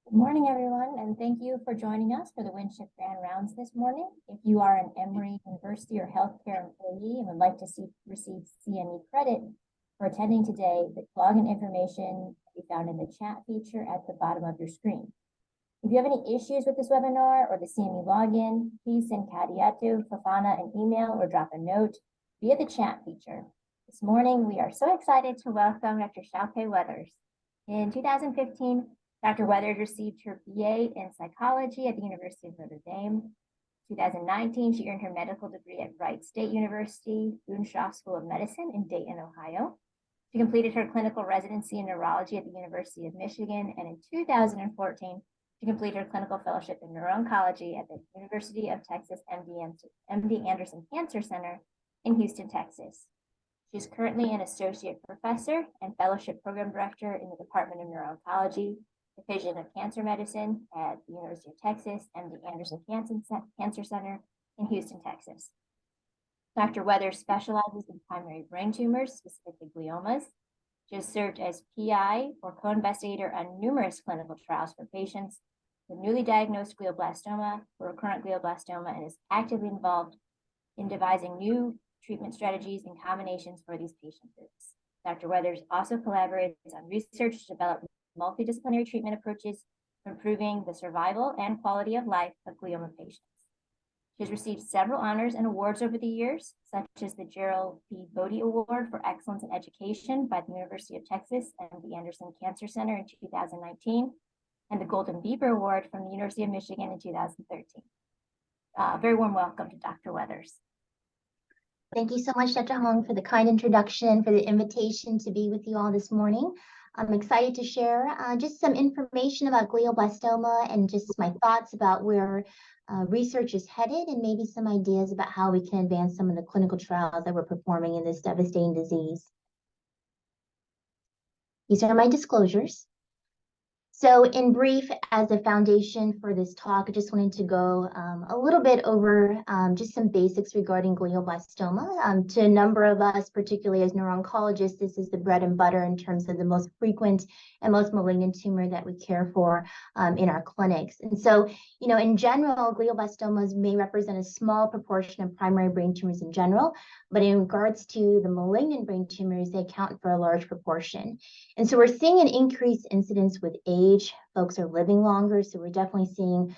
Good morning, everyone, and thank you for joining us for the Winship Grand Rounds this morning. If you are an Emory University or healthcare employee and would like to receive CME credit for attending today, the login information can be found in the chat feature at the bottom of your screen. If you have any issues with this webinar or the CME login, please send Katia to Fafana an email or drop a note via the chat feature. This morning, we are so excited to welcome Dr. Shiao-Pei Weathers. In 2015, Dr. Weathers received her BA in psychology at the University of Notre Dame. 2019, she earned her medical degree at Wright State University, Winship School of Medicine in Dayton, Ohio. She completed her clinical residency in neurology at the University of Michigan, and in 2014, she completed her clinical fellowship in Neuro-Oncology at the University of Texas MD Anderson Cancer Center in Houston, Texas. She is currently an associate professor and fellowship program director in the Department of Neuro-Oncology, Division of Cancer Medicine at the University of Texas MD Anderson Cancer Center in Houston, Texas. Dr. Weathers specializes in primary brain tumors, specifically gliomas. She has served as PI or co-investigator on numerous clinical trials for patients with newly diagnosed glioblastoma or recurrent glioblastoma, and is actively involved in devising new treatment strategies and combinations for these patient groups. Dr. Weathers also collaborates on research to develop multidisciplinary treatment approaches for improving the survival and quality of life of glioma patients. She has received several honors and awards over the years, such as the Gerald P. Bodie Award for Excellence in Education by the University of Texas and the Anderson Cancer Center in 2019, and the Golden Beaver Award from the University of Michigan in 2013. Very warm welcome to Dr. Weathers. Thank you so much, Dr. Hong, for the kind introduction, for the invitation to be with you all this morning. I'm excited to share just some information about glioblastoma and just my thoughts about where research is headed, and maybe some ideas about how we can advance some of the clinical trials that we're performing in this devastating disease. These are my disclosures. So in brief, as a foundation for this talk, I just wanted to go a little bit over just some basics regarding glioblastoma. To a number of us, particularly as neuro-oncologists, this is the bread and butter in terms of the most frequent and most malignant tumor that we care for in our clinics. And so, in general, glioblastomas may represent a small proportion of primary brain tumors in general, but in regards to the malignant brain tumors, they account for a large proportion. And so we're seeing an increased incidence with age. Folks are living longer, so we're definitely seeing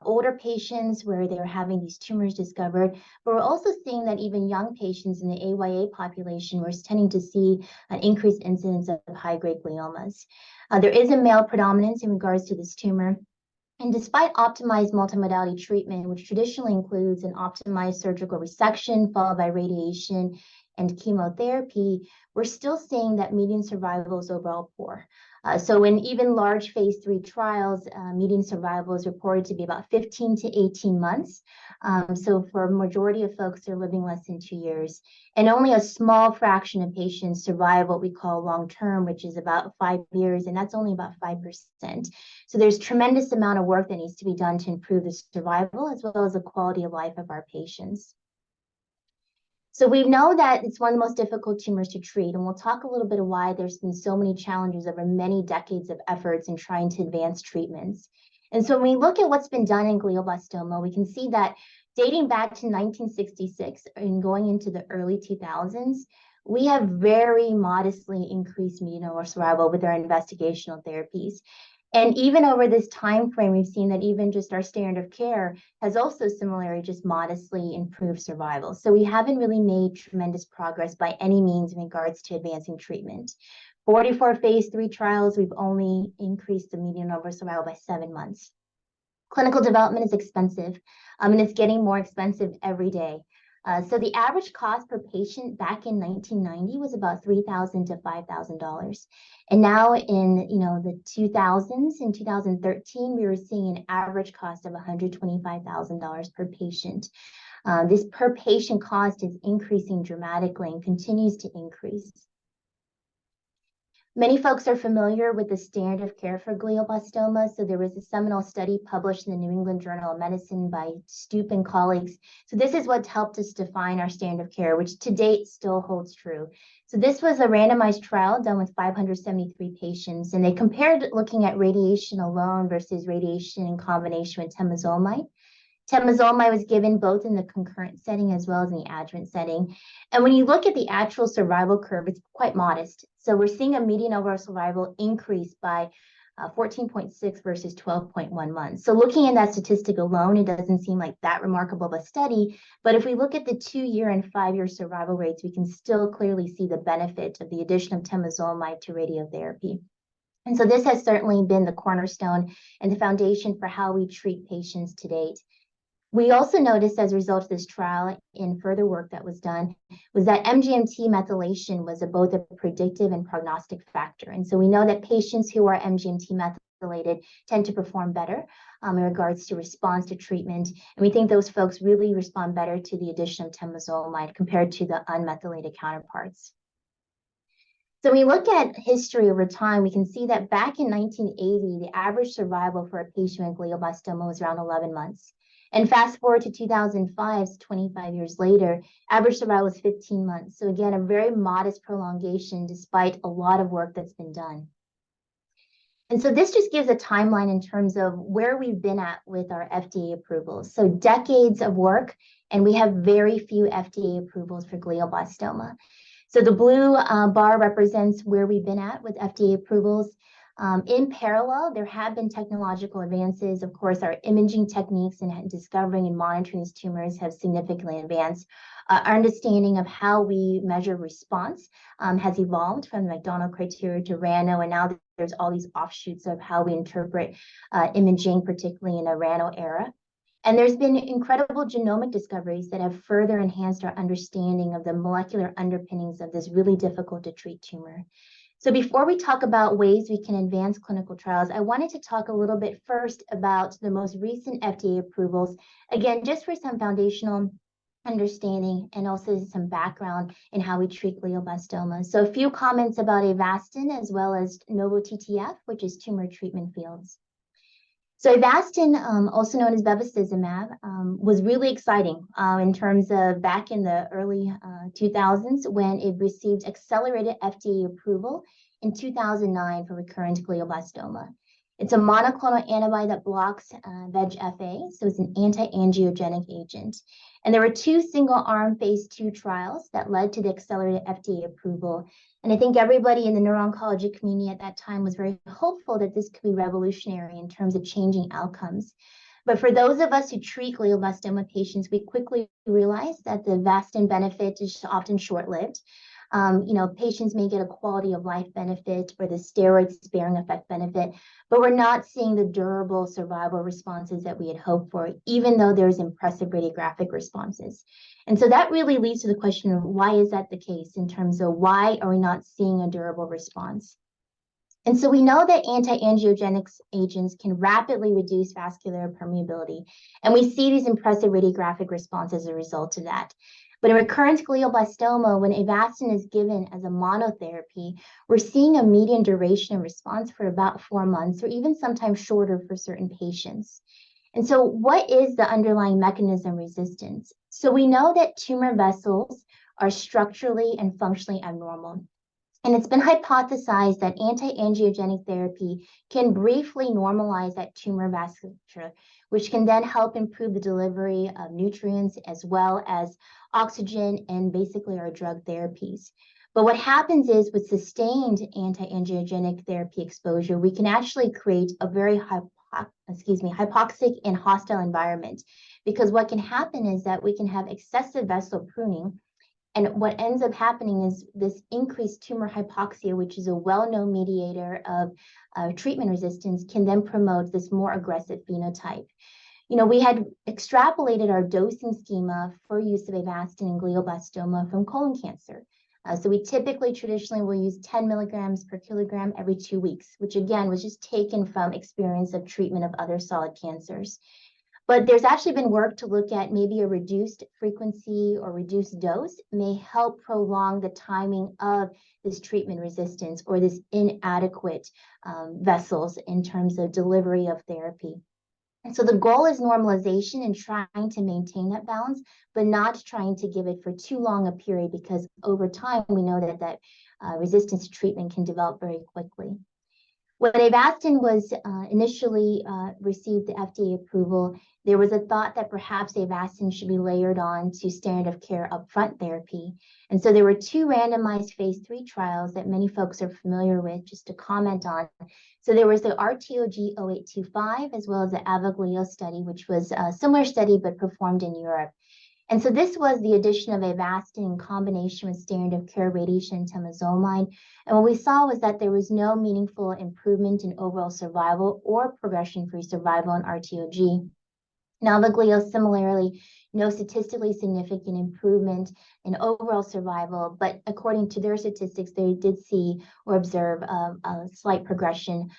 older patients where they're having these tumors discovered, but we're also seeing that even young patients in the AYA population, we're tending to see an increased incidence of high-grade gliomas. There is a male predominance in regards to this tumor. And despite optimized multimodality treatment, which traditionally includes an optimized surgical resection followed by radiation and chemotherapy, we're still seeing that median survival is overall poor. So in even large phase 3 trials, median survival is reported to be about 15 to 18 months. So for a majority of folks, they're living less than 2 years. And only a small fraction of patients survive what we call long-term, which is about 5 years, and that's only about 5%. So there's tremendous amount of work that needs to be done to improve the survival as well as the quality of life of our patients. So we know that it's one of the most difficult tumors to treat, and we'll talk a little bit of why there's been so many challenges over many decades of efforts in trying to advance treatments. And so when we look at what's been done in glioblastoma, we can see that dating back to 1966 and going into the early 2000s, we have very modestly increased median overall survival with our investigational therapies. And even over this time frame, we've seen that even just our standard of care has also similarly just modestly improved survival. So we haven't really made tremendous progress by any means in regards to advancing treatment. 44 phase 3 trials, we've only increased the median overall survival by 7 months. Clinical development is expensive, and it's getting more expensive every day. So the average cost per patient back in 1990 was about $3,000 to $5,000. And now in the 2000s, in 2013, we were seeing an average cost of $125,000 per patient. This per patient cost is increasing dramatically and continues to increase. Many folks are familiar with the standard of care for glioblastoma. So there was a seminal study published in the New England Journal of Medicine by Stoop and colleagues. So this is what helped us define our standard of care, which to date still holds true. So this was a randomized trial done with 573 patients, and they compared looking at radiation alone versus radiation in combination with temozolomide. Temozolomide was given both in the concurrent setting as well as in the adjuvant setting. And when you look at the actual survival curve, it's quite modest. So we're seeing a median overall survival increase by 14.6 versus 12.1 months. So looking at that statistic alone, it doesn't seem like that remarkable of a study. But if we look at the 2-year and 5-year survival rates, we can still clearly see the benefit of the addition of temozolomide to radiotherapy. And so this has certainly been the cornerstone and the foundation for how we treat patients to date. We also noticed as a result of this trial in further work that was done was that MGMT methylation was both a predictive and prognostic factor. And so we know that patients who are MGMT methylated tend to perform better in regards to response to treatment. And we think those folks really respond better to the addition of temozolomide compared to the unmethylated counterparts. So when we look at history over time, we can see that back in 1980, the average survival for a patient with glioblastoma was around 11 months. And fast forward to 2005, 25 years later, average survival was 15 months. So again, a very modest prolongation despite a lot of work that's been done. And so this just gives a timeline in terms of where we've been at with our FDA approvals. So decades of work, and we have very few FDA approvals for glioblastoma. So the blue bar represents where we've been at with FDA approvals. In parallel, there have been technological advances. Of course, our imaging techniques and discovering and monitoring these tumors have significantly advanced. Our understanding of how we measure response has evolved from the McDonald criteria to RANO, and now there's all these offshoots of how we interpret imaging, particularly in a RANO era. And there's been incredible genomic discoveries that have further enhanced our understanding of the molecular underpinnings of this really difficult to treat tumor. So before we talk about ways we can advance clinical trials, I wanted to talk a little bit first about the most recent FDA approvals, again, just for some foundational understanding and also some background in how we treat glioblastoma. So a few comments about Avastin as well as Novo TTF, which is tumor treatment fields. So Avastin, also known as bevacizumab, was really exciting in terms of back in the early 2000s when it received accelerated FDA approval in 2009 for recurrent glioblastoma. It's a monoclonal antibody that blocks VEGF-A, so it's an anti-angiogenic agent. And there were 2 single-arm phase 2 trials that led to the accelerated FDA approval. And I think everybody in the neuro-oncology community at that time was very hopeful that this could be revolutionary in terms of changing outcomes. But for those of us who treat glioblastoma patients, we quickly realized that the Avastin benefit is often short-lived. Patients may get a quality of life benefit or the steroid sparing effect benefit, but we're not seeing the durable survival responses that we had hoped for, even though there's impressive radiographic responses. And so that really leads to the question of why is that the case in terms of why are we not seeing a durable response? And so we know that anti-angiogenic agents can rapidly reduce vascular permeability, and we see these impressive radiographic responses as a result of that. But in recurrent glioblastoma, when Avastin is given as a monotherapy, we're seeing a median duration of response for about 4 months, or even sometimes shorter for certain patients. And so what is the underlying mechanism of resistance? So we know that tumor vessels are structurally and functionally abnormal. And it's been hypothesized that anti-angiogenic therapy can briefly normalize that tumor vasculature, which can then help improve the delivery of nutrients as well as oxygen and basically our drug therapies. But what happens is with sustained anti-angiogenic therapy exposure, we can actually create a very hypoxic and hostile environment, because what can happen is that we can have excessive vessel pruning. And what ends up happening is this increased tumor hypoxia, which is a well-known mediator of treatment resistance, can then promote this more aggressive phenotype. We had extrapolated our dosing schema for use of Avastin in glioblastoma from colon cancer. So we typically traditionally will use 10 milligrams per kilogram every 2 weeks, which again was just taken from experience of treatment of other solid cancers. But there's actually been work to look at maybe a reduced frequency or reduced dose may help prolong the timing of this treatment resistance or this inadequate vessels in terms of delivery of therapy. And so the goal is normalization and trying to maintain that balance, but not trying to give it for too long a period, because over time we know that resistance to treatment can develop very quickly. When Avastin was initially received the FDA approval, there was a thought that perhaps Avastin should be layered on to standard of care upfront therapy. And so there were two randomized phase 3 trials that many folks are familiar with, just to comment on. So there was the RTOG 0825 as well as the Avaglio study, which was a similar study but performed in Europe. And so this was the addition of Avastin in combination with standard of care radiation and temozolomide. And what we saw was that there was no meaningful improvement in overall survival or progression-free survival in RTOG. Now, Avaglio similarly, no statistically significant improvement in overall survival, but according to their statistics, they did see or observe a slight progression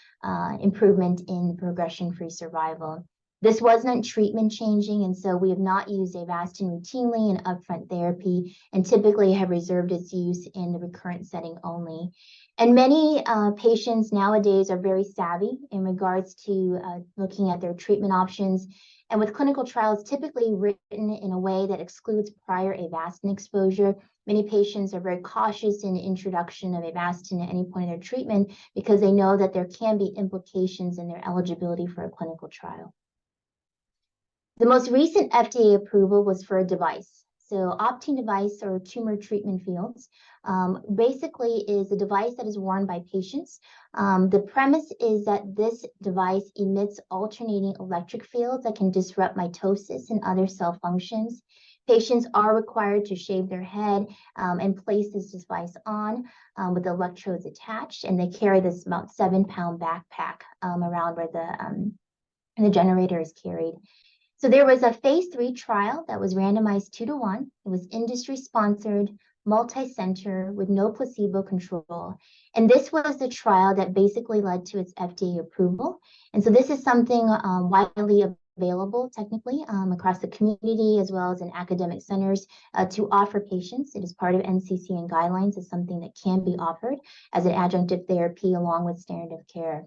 improvement in progression-free survival. This wasn't treatment changing, and so we have not used Avastin routinely in upfront therapy and typically have reserved its use in the recurrent setting only. And many patients nowadays are very savvy in regards to looking at their treatment options. And with clinical trials typically written in a way that excludes prior Avastin exposure, many patients are very cautious in the introduction of Avastin at any point in their treatment because they know that there can be implications in their eligibility for a clinical trial. The most recent FDA approval was for a device. So Optune device or tumor treatment fields basically is a device that is worn by patients. The premise is that this device emits alternating electric fields that can disrupt mitosis and other cell functions. Patients are required to shave their head and place this device on with the electrodes attached, and they carry this about 7-pound backpack around where the generator is carried. So there was a phase 3 trial that was randomized 2-to-1. It was industry-sponsored, multi-center with no placebo control. And this was the trial that basically led to its FDA approval. And so this is something widely available technically across the community as well as in academic centers to offer patients. It is part of NCCN guidelines. It's something that can be offered as an adjunctive therapy along with standard of care.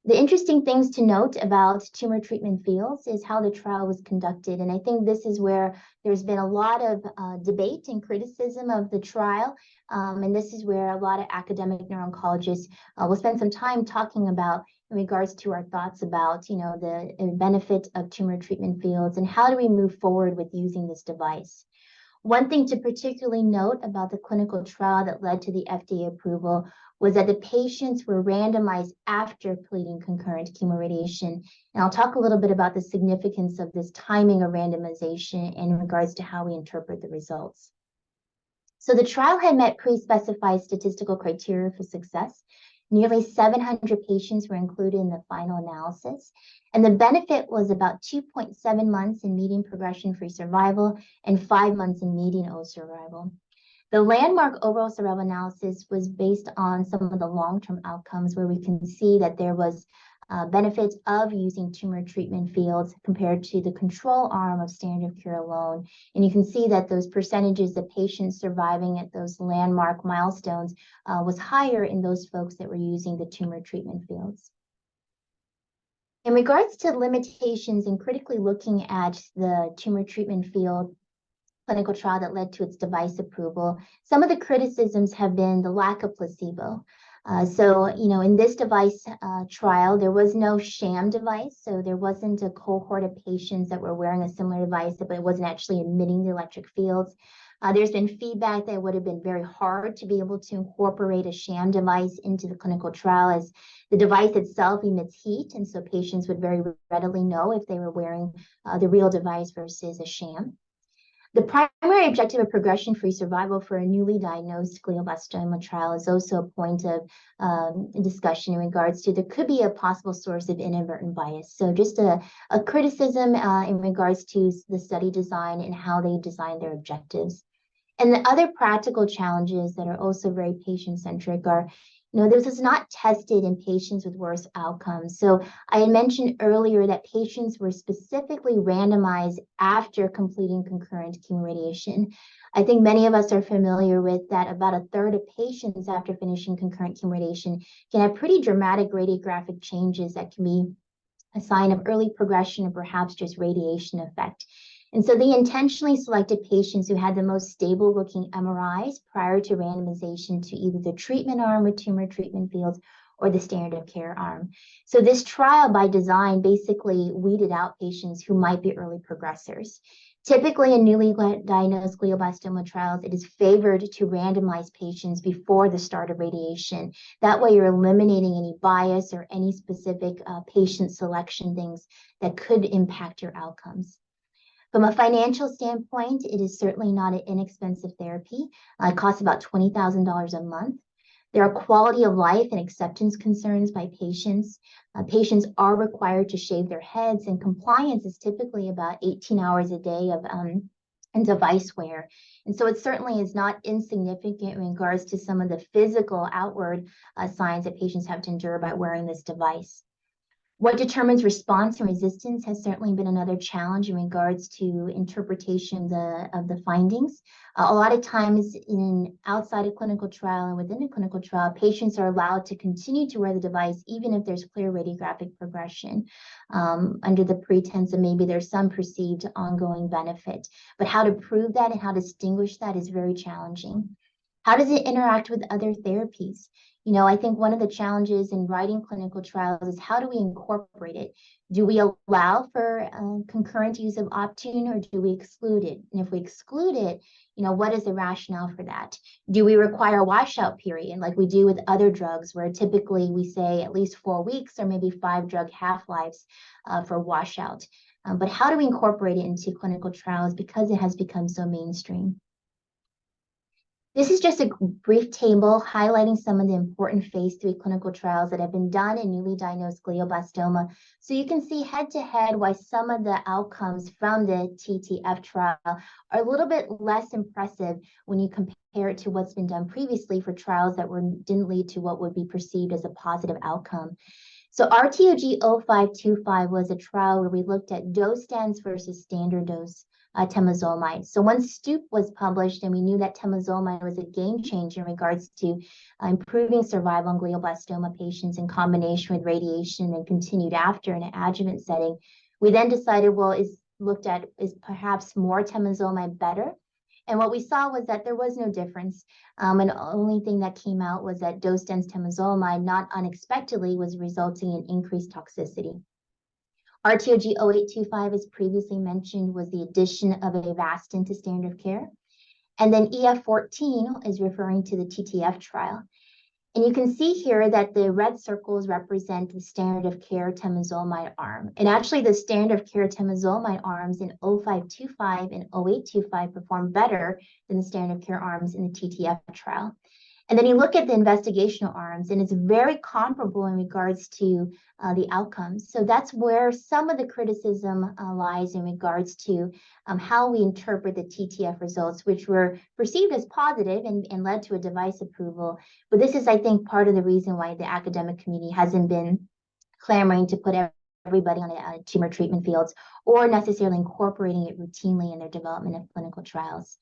The interesting things to note about tumor treatment fields is how the trial was conducted. And I think this is where there's been a lot of debate and criticism of the trial. And this is where a lot of academic neuro-oncologists will spend some time talking about in regards to our thoughts about, the benefit of tumor treatment fields and how do we move forward with using this device. One thing to particularly note about the clinical trial that led to the FDA approval was that the patients were randomized after completing concurrent chemoradiation. And I'll talk a little bit about the significance of this timing of randomization in regards to how we interpret the results. So the trial had met pre-specified statistical criteria for success. Nearly 700 patients were included in the final analysis. And the benefit was about 2.7 months in median progression-free survival and 5 months in median overall survival. The landmark overall survival analysis was based on some of the long-term outcomes where we can see that there was benefits of using tumor treatment fields compared to the control arm of standard of care alone. And you can see that those percentages of patients surviving at those landmark milestones was higher in those folks that were using the tumor treatment fields. In regards to limitations in critically looking at the tumor treatment field clinical trial that led to its device approval, some of the criticisms have been the lack of placebo. In this device trial, there was no sham device. So there wasn't a cohort of patients that were wearing a similar device, but it wasn't actually emitting the electric fields. There's been feedback that it would have been very hard to be able to incorporate a sham device into the clinical trial, as the device itself emits heat. And so patients would very readily know if they were wearing the real device versus a sham. The primary objective of progression-free survival for a newly diagnosed glioblastoma trial is also a point of discussion in regards to there could be a possible source of inadvertent bias. So just a criticism in regards to the study design and how they designed their objectives. And the other practical challenges that are also very patient-centric are, This was not tested in patients with worse outcomes. So I had mentioned earlier that patients were specifically randomized after completing concurrent chemoradiation. I think many of us are familiar with that about a third of patients after finishing concurrent chemoradiation can have pretty dramatic radiographic changes that can be a sign of early progression or perhaps just radiation effect. And so they intentionally selected patients who had the most stable looking MRIs prior to randomization to either the treatment arm with tumor treatment fields or the standard of care arm. So this trial by design basically weeded out patients who might be early progressors. Typically in newly diagnosed glioblastoma trials, it is favored to randomize patients before the start of radiation. That way you're eliminating any bias or any specific patient selection things that could impact your outcomes. From a financial standpoint, it is certainly not an inexpensive therapy. It costs about $20,000 a month. There are quality of life and acceptance concerns by patients. Patients are required to shave their heads, and compliance is typically about 18 hours a day of device wear. And so it certainly is not insignificant in regards to some of the physical outward signs that patients have to endure by wearing this device. What determines response and resistance has certainly been another challenge in regards to interpretation of the findings. A lot of times outside a clinical trial and within a clinical trial, patients are allowed to continue to wear the device even if there's clear radiographic progression under the pretense that maybe there's some perceived ongoing benefit. But how to prove that and how to distinguish that is very challenging. How does it interact with other therapies? I think one of the challenges in writing clinical trials is how do we incorporate it? Do we allow for concurrent use of Optune or do we exclude it? And if we exclude it, what is the rationale for that? Do we require a washout period like we do with other drugs where typically we say at least 4 weeks or maybe 5 drug half-lives for washout? But how do we incorporate it into clinical trials because it has become so mainstream? This is just a brief table highlighting some of the important phase 3 clinical trials that have been done in newly diagnosed glioblastoma. So you can see head to head why some of the outcomes from the TTF trial are a little bit less impressive when you compare it to what's been done previously for trials that didn't lead to what would be perceived as a positive outcome. So RTOG 0525 was a trial where we looked at dose dense versus standard dose temozolomide. So once STOOP was published and we knew that temozolomide was a game changer in regards to improving survival in glioblastoma patients in combination with radiation and continued after in an adjuvant setting, we then decided, is perhaps more temozolomide better? And what we saw was that there was no difference. And the only thing that came out was that dose-dense temozolomide, not unexpectedly, was resulting in increased toxicity. RTOG 0825, as previously mentioned, was the addition of Avastin to standard of care. And then EF14 is referring to the TTF trial. And you can see here that the red circles represent the standard of care temozolomide arm. And actually the standard of care temozolomide arms in 0525 and 0825 perform better than the standard of care arms in the TTF trial. And then you look at the investigational arms, and it's very comparable in regards to the outcomes. So that's where some of the criticism lies in regards to how we interpret the TTF results, which were perceived as positive and led to a device approval. But this is, I think, part of the reason why the academic community hasn't been clamoring to put everybody on a tumor treatment fields or necessarily incorporating it routinely in their development of clinical trials.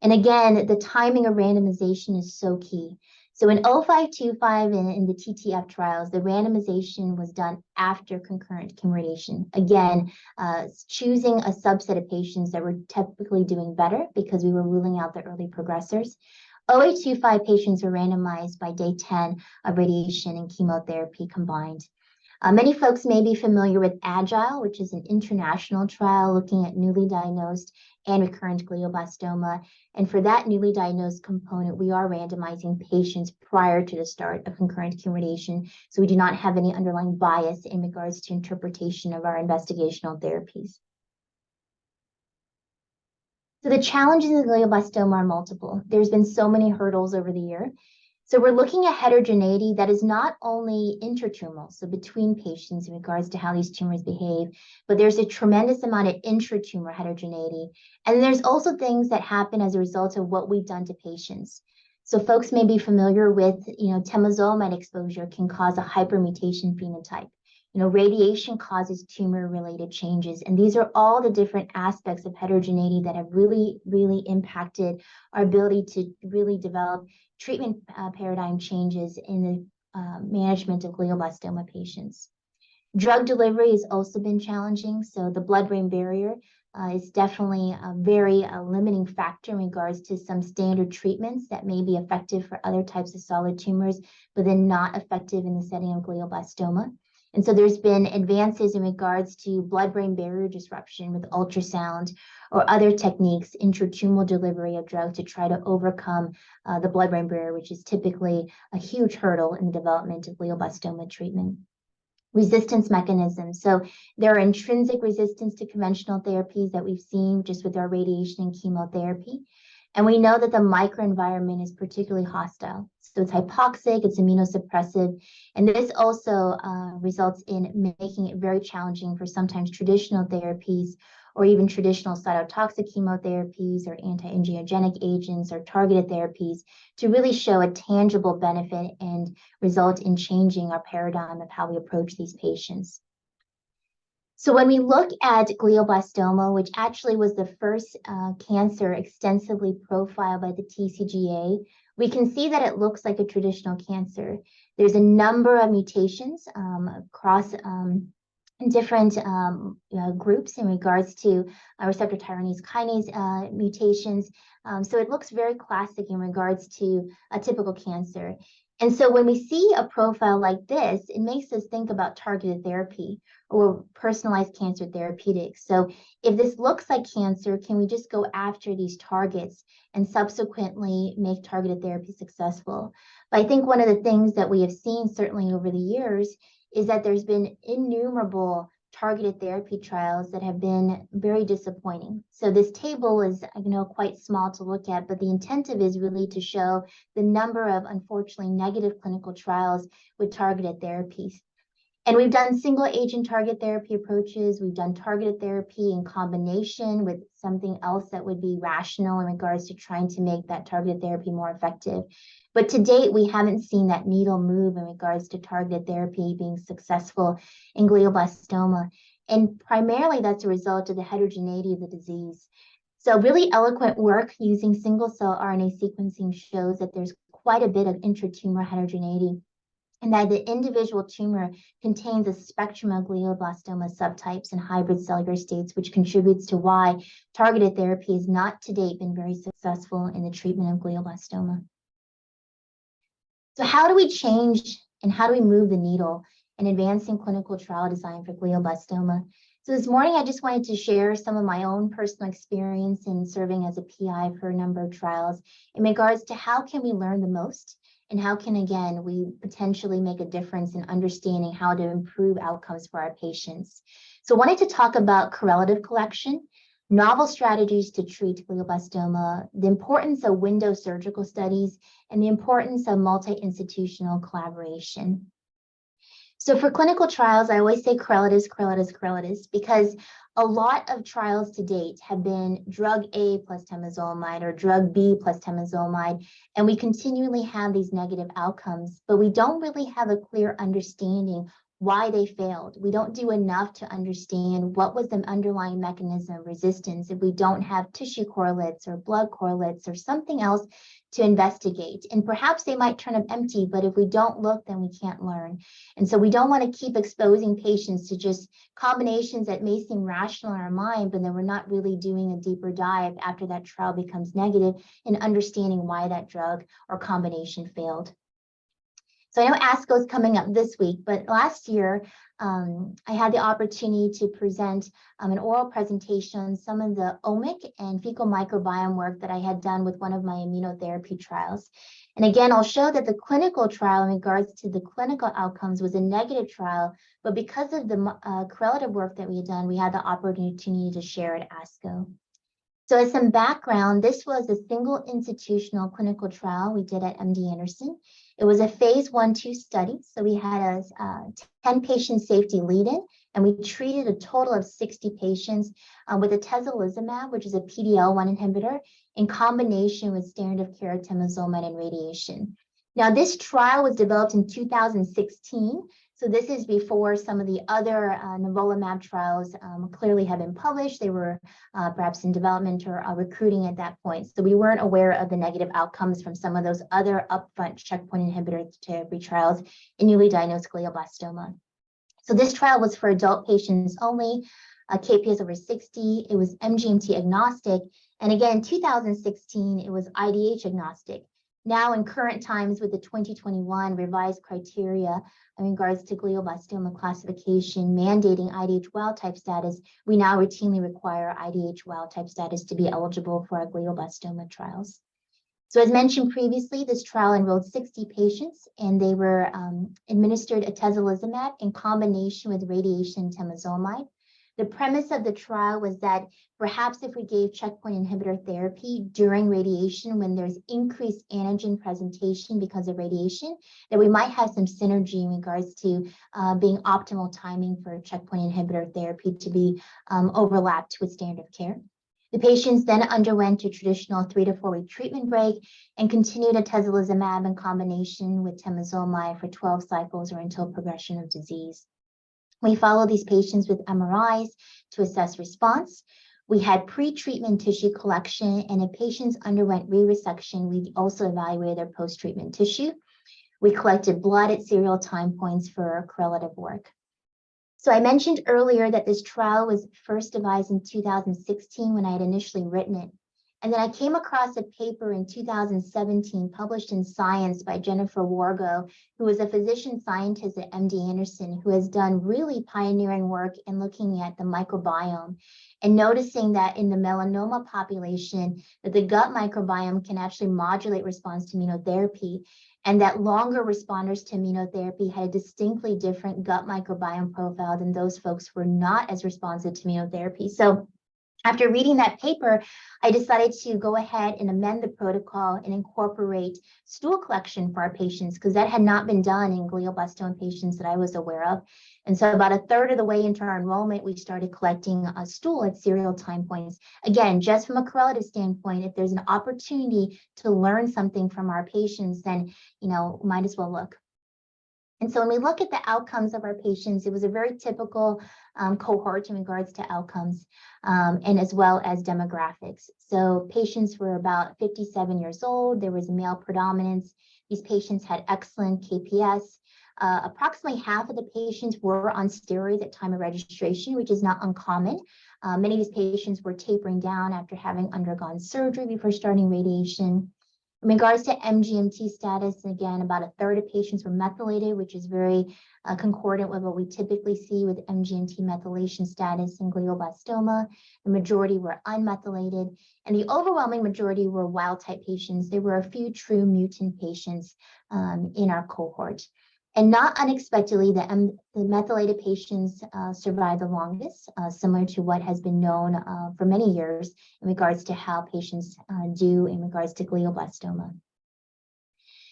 And again, the timing of randomization is so key. So in 0525 and in the TTF trials, the randomization was done after concurrent chemoradiation. Again, choosing a subset of patients that were typically doing better because we were ruling out the early progressors. 0825 patients were randomized by day 10 of radiation and chemotherapy combined. Many folks may be familiar with Agile, which is an international trial looking at newly diagnosed and recurrent glioblastoma. And for that newly diagnosed component, we are randomizing patients prior to the start of concurrent chemoradiation. So we do not have any underlying bias in regards to interpretation of our investigational therapies. So the challenges of glioblastoma are multiple. There's been so many hurdles over the year. So we're looking at heterogeneity that is not only intratumoral, so between patients in regards to how these tumors behave, but there's a tremendous amount of intratumor heterogeneity. And there's also things that happen as a result of what we've done to patients. So folks may be familiar with, temozolomide exposure can cause a hypermutation phenotype. Radiation causes tumor-related changes, and these are all the different aspects of heterogeneity that have really, really impacted our ability to really develop treatment paradigm changes in the management of glioblastoma patients. Drug delivery has also been challenging, so the blood-brain barrier is definitely a very limiting factor in regards to some standard treatments that may be effective for other types of solid tumors, but then not effective in the setting of glioblastoma. And so there's been advances in regards to blood-brain barrier disruption with ultrasound or other techniques, intratumoral delivery of drugs to try to overcome the blood-brain barrier, which is typically a huge hurdle in the development of glioblastoma treatment. Resistance mechanisms. So there are intrinsic resistance to conventional therapies that we've seen just with our radiation and chemotherapy. And we know that the microenvironment is particularly hostile. So it's hypoxic, it's immunosuppressive, and this also results in making it very challenging for sometimes traditional therapies or even traditional cytotoxic chemotherapies or antiangiogenic agents or targeted therapies to really show a tangible benefit and result in changing our paradigm of how we approach these patients. So when we look at glioblastoma, which actually was the first cancer extensively profiled by the TCGA, we can see that it looks like a traditional cancer. There's a number of mutations across different groups in regards to receptor tyrosine kinase mutations. So it looks very classic in regards to a typical cancer. And so when we see a profile like this, it makes us think about targeted therapy or personalized cancer therapeutics. So if this looks like cancer, can we just go after these targets and subsequently make targeted therapy successful? But I think one of the things that we have seen certainly over the years is that there's been innumerable targeted therapy trials that have been very disappointing. So this table is, quite small to look at, but the intent of it is really to show the number of, unfortunately, negative clinical trials with targeted therapies. And we've done single agent target therapy approaches. We've done targeted therapy in combination with something else that would be rational in regards to trying to make that targeted therapy more effective. But to date, we haven't seen that needle move in regards to targeted therapy being successful in glioblastoma. And primarily that's a result of the heterogeneity of the disease. So really eloquent work using single cell RNA sequencing shows that there's quite a bit of intratumor heterogeneity, and that the individual tumor contains a spectrum of glioblastoma subtypes and hybrid cellular states, which contributes to why targeted therapy has not to date been very successful in the treatment of glioblastoma. So how do we change and how do we move the needle in advancing clinical trial design for glioblastoma? So this morning, I just wanted to share some of my own personal experience in serving as a PI for a number of trials in regards to how can we learn the most and how can, again, we potentially make a difference in understanding how to improve outcomes for our patients. So I wanted to talk about correlative collection, novel strategies to treat glioblastoma, the importance of window surgical studies, and the importance of multi-institutional collaboration. So for clinical trials, I always say correlatives, because a lot of trials to date have been drug A plus temozolomide or drug B plus temozolomide, and we continually have these negative outcomes, but we don't really have a clear understanding why they failed. We don't do enough to understand what was the underlying mechanism of resistance if we don't have tissue correlates or blood correlates or something else to investigate. And perhaps they might turn up empty, but if we don't look, then we can't learn. And so we don't want to keep exposing patients to just combinations that may seem rational in our mind, but then we're not really doing a deeper dive after that trial becomes negative and understanding why that drug or combination failed. So I know ASCO is coming up this week, but last year I had the opportunity to present an oral presentation on some of the omic and fecal microbiome work that I had done with one of my immunotherapy trials. And again, I'll show that the clinical trial in regards to the clinical outcomes was a negative trial, but because of the correlative work that we had done, we had the opportunity to share at ASCO. So as some background, this was a single institutional clinical trial we did at MD Anderson. It was a phase 1/2 study. So we had a 10 patient safety lead-in, and we treated a total of 60 patients with atezolizumab, which is a PD-L1 inhibitor, in combination with standard of care temozolomide and radiation. Now, this trial was developed in 2016. So this is before some of the other nivolumab trials clearly have been published. They were perhaps in development or recruiting at that point. So we weren't aware of the negative outcomes from some of those other upfront checkpoint inhibitor therapy trials in newly diagnosed glioblastoma. So this trial was for adult patients only, KPS over 60. It was MGMT agnostic. And again, in 2016, it was IDH agnostic. Now, in current times with the 2021 revised criteria in regards to glioblastoma classification mandating IDH wild type status, we now routinely require IDH wild type status to be eligible for our glioblastoma trials. So as mentioned previously, this trial enrolled 60 patients, and they were administered atezolizumab in combination with radiation temozolomide. The premise of the trial was that perhaps if we gave checkpoint inhibitor therapy during radiation when there's increased antigen presentation because of radiation, that we might have some synergy in regards to being optimal timing for checkpoint inhibitor therapy to be overlapped with standard of care. The patients then underwent a traditional 3 to 4 week treatment break and continued atezolizumab in combination with temozolomide for 12 cycles or until progression of disease. We followed these patients with MRIs to assess response. We had pre-treatment tissue collection, and if patients underwent re-resection, we also evaluated their post-treatment tissue. We collected blood at serial time points for correlative work. So I mentioned earlier that this trial was first devised in 2016 when I had initially written it. And then I came across a paper in 2017 published in Science by Jennifer Wargo, who was a physician scientist at MD Anderson, who has done really pioneering work in looking at the microbiome and noticing that in the melanoma population, that the gut microbiome can actually modulate response to immunotherapy, and that longer responders to immunotherapy had a distinctly different gut microbiome profile than those folks who were not as responsive to immunotherapy. So after reading that paper, I decided to go ahead and amend the protocol and incorporate stool collection for our patients, because that had not been done in glioblastoma patients that I was aware of. And so about a third of the way into our enrollment, we started collecting a stool at serial time points. Again, just from a correlative standpoint, if there's an opportunity to learn something from our patients, then, might as well look. And so when we look at the outcomes of our patients, it was a very typical cohort in regards to outcomes and as well as demographics. So patients were about 57 years old. There was male predominance. These patients had excellent KPS. Approximately half of the patients were on steroids at time of registration, which is not uncommon. Many of these patients were tapering down after having undergone surgery before starting radiation. In regards to MGMT status, again, about a third of patients were methylated, which is very concordant with what we typically see with MGMT methylation status in glioblastoma. The majority were unmethylated, and the overwhelming majority were wild-type patients. There were a few true mutant patients in our cohort. And not unexpectedly, the methylated patients survived the longest, similar to what has been known for many years in regards to how patients do in regards to glioblastoma.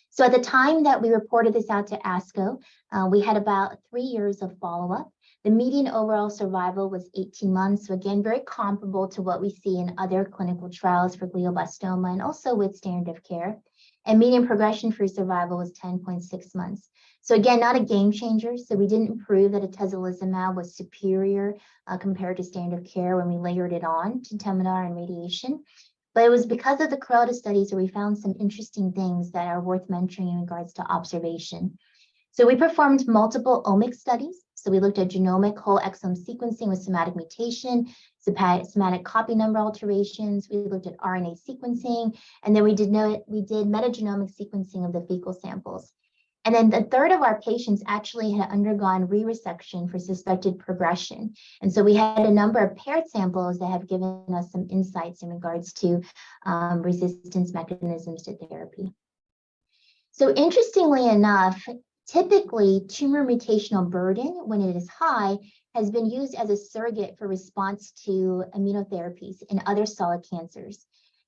So at the time that we reported this out to ASCO, we had about 3 years of follow-up. The median overall survival was 18 months. So again, very comparable to what we see in other clinical trials for glioblastoma and also with standard of care. And median progression-free survival was 10.6 months. So again, not a game changer. So we didn't prove that atezolizumab was superior compared to standard of care when we layered it on to Tumor and radiation. But it was because of the correlative studies that we found some interesting things that are worth mentioning in regards to observation. So we performed multiple omics studies. So we looked at genomic whole exome sequencing with somatic mutation, somatic copy number alterations. We looked at RNA sequencing, and then we did metagenomic sequencing of the fecal samples. And then a third of our patients actually had undergone re-resection for suspected progression. And so we had a number of paired samples that have given us some insights in regards to resistance mechanisms to therapy. So interestingly enough, typically tumor mutational burden, when it is high, has been used as a surrogate for response to immunotherapies in other solid cancers.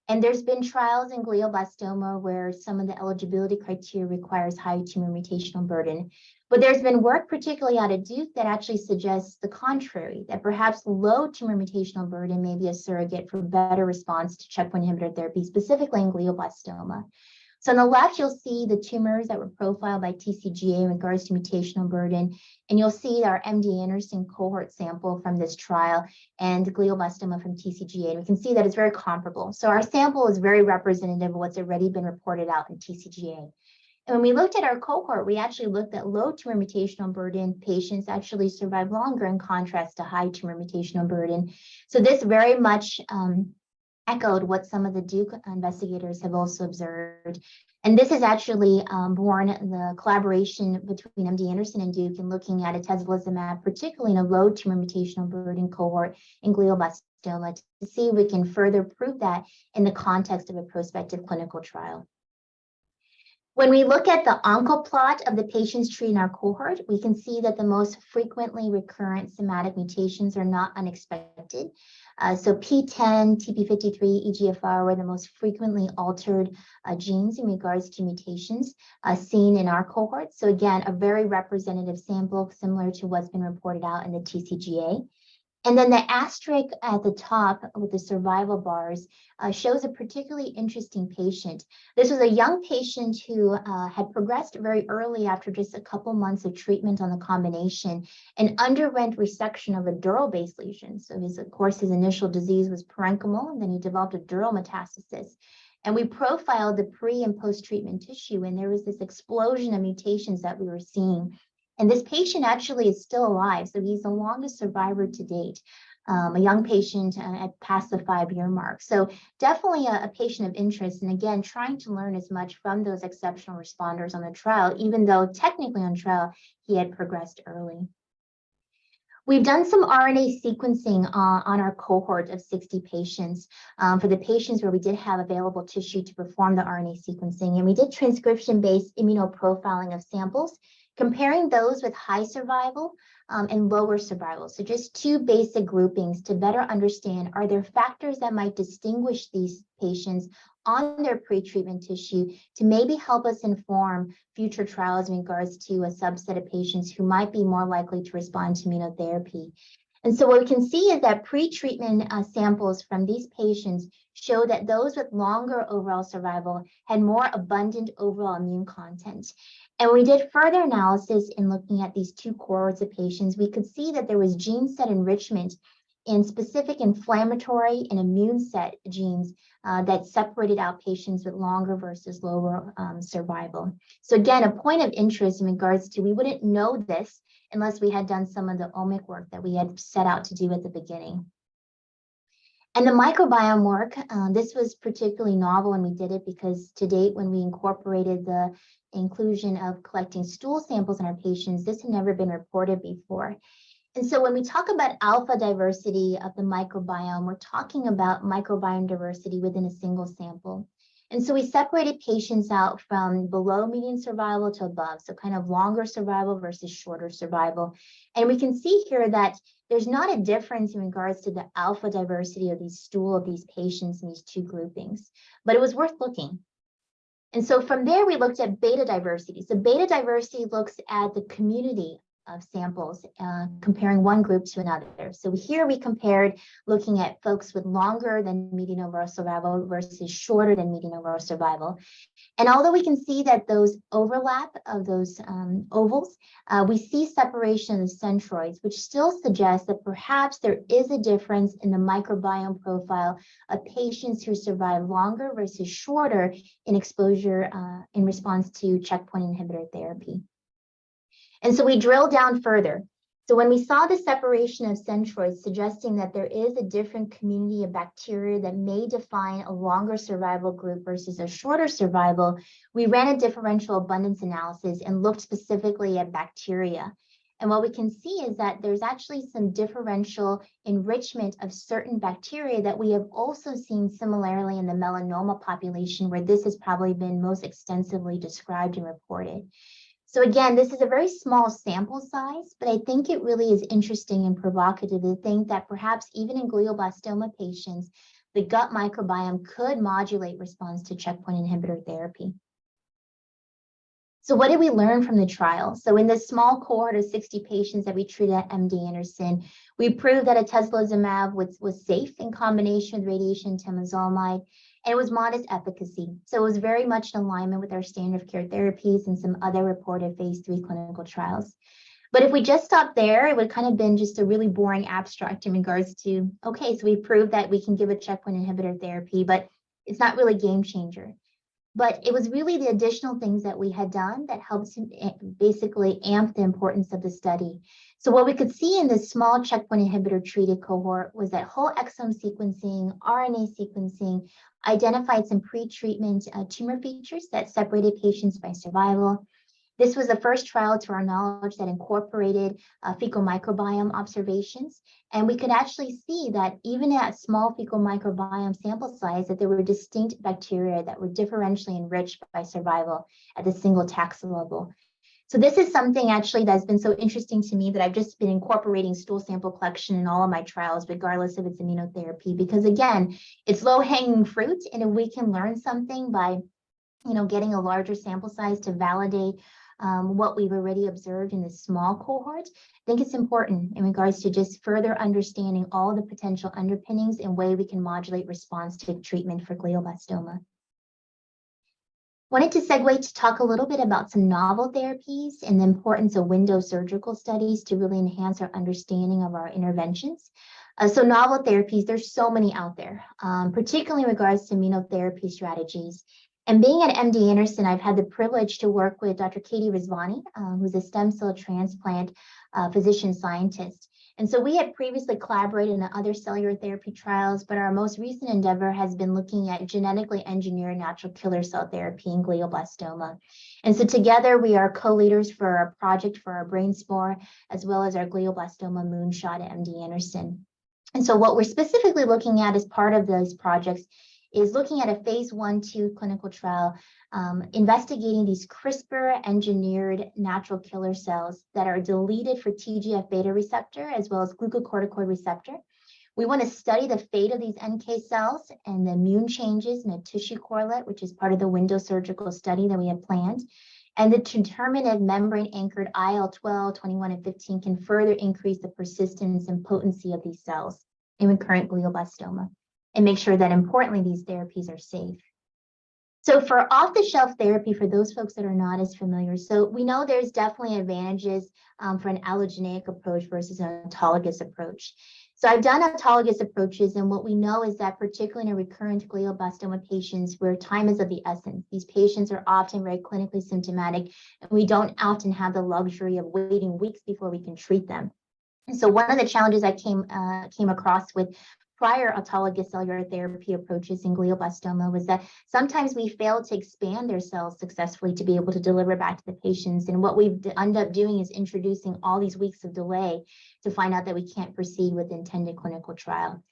And there's been trials in glioblastoma where some of the eligibility criteria requires high tumor mutational burden. But there's been work, particularly out of Duke, that actually suggests the contrary, that perhaps low tumor mutational burden may be a surrogate for better response to checkpoint inhibitor therapy, specifically in glioblastoma. So on the left, you'll see the tumors that were profiled by TCGA in regards to mutational burden, and you'll see our MD Anderson cohort sample from this trial and glioblastoma from TCGA, and we can see that it's very comparable. So our sample is very representative of what's already been reported out in TCGA. And when we looked at our cohort, we actually looked at low tumor mutational burden patients actually survive longer in contrast to high tumor mutational burden. So this very much echoed what some of the Duke investigators have also observed. And this is actually born the collaboration between MD Anderson and Duke in looking at atezolizumab, particularly in a low tumor mutational burden cohort in glioblastoma, to see if we can further prove that in the context of a prospective clinical trial. When we look at the oncoplot of the patients treated in our cohort, we can see that the most frequently recurrent somatic mutations are not unexpected. So P10, TP53, EGFR were the most frequently altered genes in regards to mutations seen in our cohort. So again, a very representative sample similar to what's been reported out in the TCGA. And then the asterisk at the top with the survival bars shows a particularly interesting patient. This was a young patient who had progressed very early after just a couple months of treatment on the combination and underwent resection of a dural-based lesion. So of course, his initial disease was parenchymal, and then he developed a dural metastasis. And we profiled the pre and post-treatment tissue, and there was this explosion of mutations that we were seeing. And this patient actually is still alive, so he's the longest survivor to date, a young patient at past the 5-year mark. So definitely a patient of interest, and again, trying to learn as much from those exceptional responders on the trial, even though technically on trial, he had progressed early. We've done some RNA sequencing on our cohort of 60 patients for the patients where we did have available tissue to perform the RNA sequencing, and we did transcription-based immunoprofiling of samples, comparing those with high survival and lower survival. So just two basic groupings to better understand, are there factors that might distinguish these patients on their pre-treatment tissue to maybe help us inform future trials in regards to a subset of patients who might be more likely to respond to immunotherapy. And so what we can see is that pre-treatment samples from these patients show that those with longer overall survival had more abundant overall immune content. And we did further analysis in looking at these two cohorts of patients. We could see that there was gene set enrichment in specific inflammatory and immune set genes that separated out patients with longer versus lower survival. So again, a point of interest in regards to, we wouldn't know this unless we had done some of the omic work that we had set out to do at the beginning. And the microbiome work, this was particularly novel when we did it because to date, when we incorporated the inclusion of collecting stool samples in our patients, this had never been reported before. And so when we talk about alpha diversity of the microbiome, we're talking about microbiome diversity within a single sample. And so we separated patients out from below median survival to above, so kind of longer survival versus shorter survival. And we can see here that there's not a difference in regards to the alpha diversity of these stool of these patients in these two groupings, but it was worth looking. And so from there, we looked at beta diversity. So beta diversity looks at the community of samples, comparing one group to another. So here we compared looking at folks with longer than median overall survival versus shorter than median overall survival. And although we can see that those overlap of those ovals, we see separation of the centroids, which still suggests that perhaps there is a difference in the microbiome profile of patients who survive longer versus shorter in exposure in response to checkpoint inhibitor therapy. And so we drill down further. So when we saw the separation of centroids suggesting that there is a different community of bacteria that may define a longer survival group versus a shorter survival, we ran a differential abundance analysis and looked specifically at bacteria. And what we can see is that there's actually some differential enrichment of certain bacteria that we have also seen similarly in the melanoma population, where this has probably been most extensively described and reported. So again, this is a very small sample size, but I think it really is interesting and provocative to think that perhaps even in glioblastoma patients, the gut microbiome could modulate response to checkpoint inhibitor therapy. So what did we learn from the trial? So in this small cohort of 60 patients that we treated at MD Anderson, we proved that atezolizumab was safe in combination with radiation temozolomide, and it was modest efficacy. So it was very much in alignment with our standard of care therapies and some other reported phase 3 clinical trials. But if we just stopped there, it would kind of been just a really boring abstract in regards to, okay, so we proved that we can give a checkpoint inhibitor therapy, but it's not really a game changer. But it was really the additional things that we had done that helped to basically amp the importance of the study. So what we could see in this small checkpoint inhibitor treated cohort was that whole exome sequencing, RNA sequencing identified some pre-treatment tumor features that separated patients by survival. This was the first trial, to our knowledge, that incorporated fecal microbiome observations. And we could actually see that even at small fecal microbiome sample size, that there were distinct bacteria that were differentially enriched by survival at the single taxa level. So this is something actually that's been so interesting to me that I've just been incorporating stool sample collection in all of my trials, regardless of its immunotherapy, because again, it's low-hanging fruit. And if we can learn something by getting a larger sample size to validate what we've already observed in this small cohort, I think it's important in regards to just further understanding all the potential underpinnings and way we can modulate response to treatment for glioblastoma. Wanted to segue to talk a little bit about some novel therapies and the importance of window surgical studies to really enhance our understanding of our interventions. So novel therapies, there's so many out there, particularly in regards to immunotherapy strategies. And being at MD Anderson, I've had the privilege to work with Dr. Katie Rizvani, who's a stem cell transplant physician scientist. And so we had previously collaborated in other cellular therapy trials, but our most recent endeavor has been looking at genetically engineered natural killer cell therapy in glioblastoma. And so together we are co-leaders for our project for our brain spore, as well as our glioblastoma moonshot at MD Anderson. And so what we're specifically looking at as part of those projects is looking at a phase 1/2 clinical trial, investigating these CRISPR-engineered natural killer cells that are deleted for TGF-beta receptor as well as glucocorticoid receptor. We want to study the fate of these NK cells and the immune changes in a tissue correlate, which is part of the window surgical study that we have planned, and to determine if membrane-anchored IL-12, 21, and 15 can further increase the persistence and potency of these cells in recurrent glioblastoma, and make sure that, importantly, these therapies are safe. So for off-the-shelf therapy, for those folks that are not as familiar, so we know there's definitely advantages for an allogeneic approach versus an autologous approach. So I've done autologous approaches, and what we know is that particularly in recurrent glioblastoma patients where time is of the essence, these patients are often very clinically symptomatic, and we don't often have the luxury of waiting weeks before we can treat them. And so one of the challenges I came across with prior autologous cellular therapy approaches in glioblastoma was that sometimes we fail to expand their cells successfully to be able to deliver back to the patients. And what we've ended up doing is introducing all these weeks of delay to find out that we can't proceed with the intended clinical trial.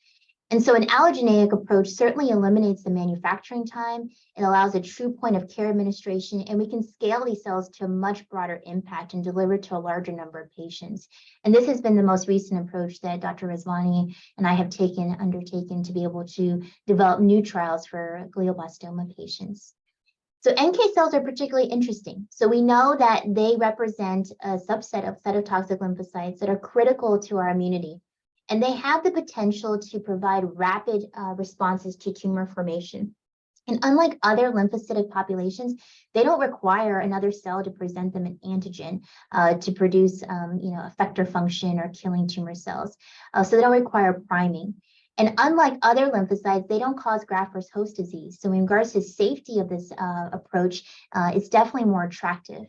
And so an allogeneic approach certainly eliminates the manufacturing time. It allows a true point of care administration, and we can scale these cells to a much broader impact and deliver to a larger number of patients. And this has been the most recent approach that Dr. Rizvani and I have undertaken to be able to develop new trials for glioblastoma patients. So NK cells are particularly interesting. So we know that they represent a subset of cytotoxic lymphocytes that are critical to our immunity. And they have the potential to provide rapid responses to tumor formation. And unlike other lymphocytic populations, they don't require another cell to present them an antigen to produce effector function or killing tumor cells. So they don't require priming. And unlike other lymphocytes, they don't cause graft-versus-host disease. So in regards to safety of this approach, it's definitely more attractive.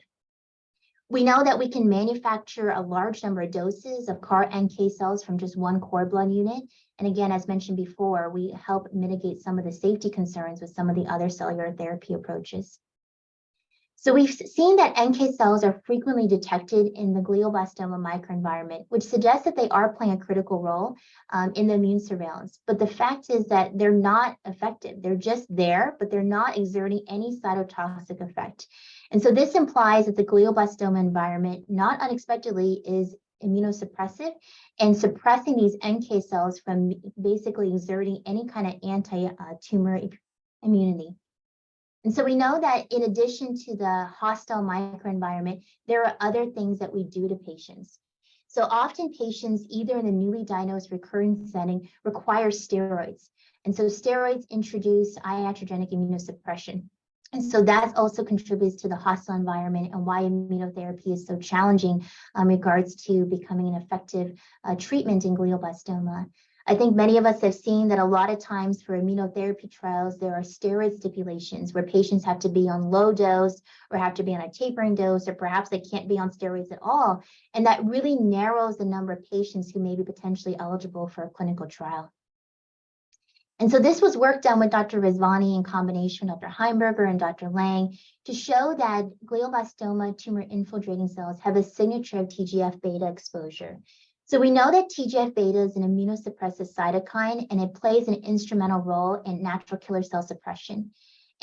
We know that we can manufacture a large number of doses of CAR NK cells from just one cord blood unit. And again, as mentioned before, we help mitigate some of the safety concerns with some of the other cellular therapy approaches. So we've seen that NK cells are frequently detected in the glioblastoma microenvironment, which suggests that they are playing a critical role in the immune surveillance. But the fact is that they're not effective. They're just there, but they're not exerting any cytotoxic effect. And so this implies that the glioblastoma environment, not unexpectedly, is immunosuppressive and suppressing these NK cells from basically exerting any kind of anti-tumor immunity. And so we know that in addition to the hostile microenvironment, there are other things that we do to patients. So often patients, either in the newly diagnosed recurring setting, require steroids. And so steroids introduce iatrogenic immunosuppression. And so that also contributes to the hostile environment and why immunotherapy is so challenging in regards to becoming an effective treatment in glioblastoma. I think many of us have seen that a lot of times for immunotherapy trials, there are steroid stipulations where patients have to be on low dose or have to be on a tapering dose, or perhaps they can't be on steroids at all. And that really narrows the number of patients who may be potentially eligible for a clinical trial. And so this was work done with Dr. Rizvani in combination with Dr. Heimberger and Dr. Lang to show that glioblastoma tumor infiltrating cells have a signature of TGF-beta exposure. So we know that TGF-beta is an immunosuppressive cytokine, and it plays an instrumental role in natural killer cell suppression.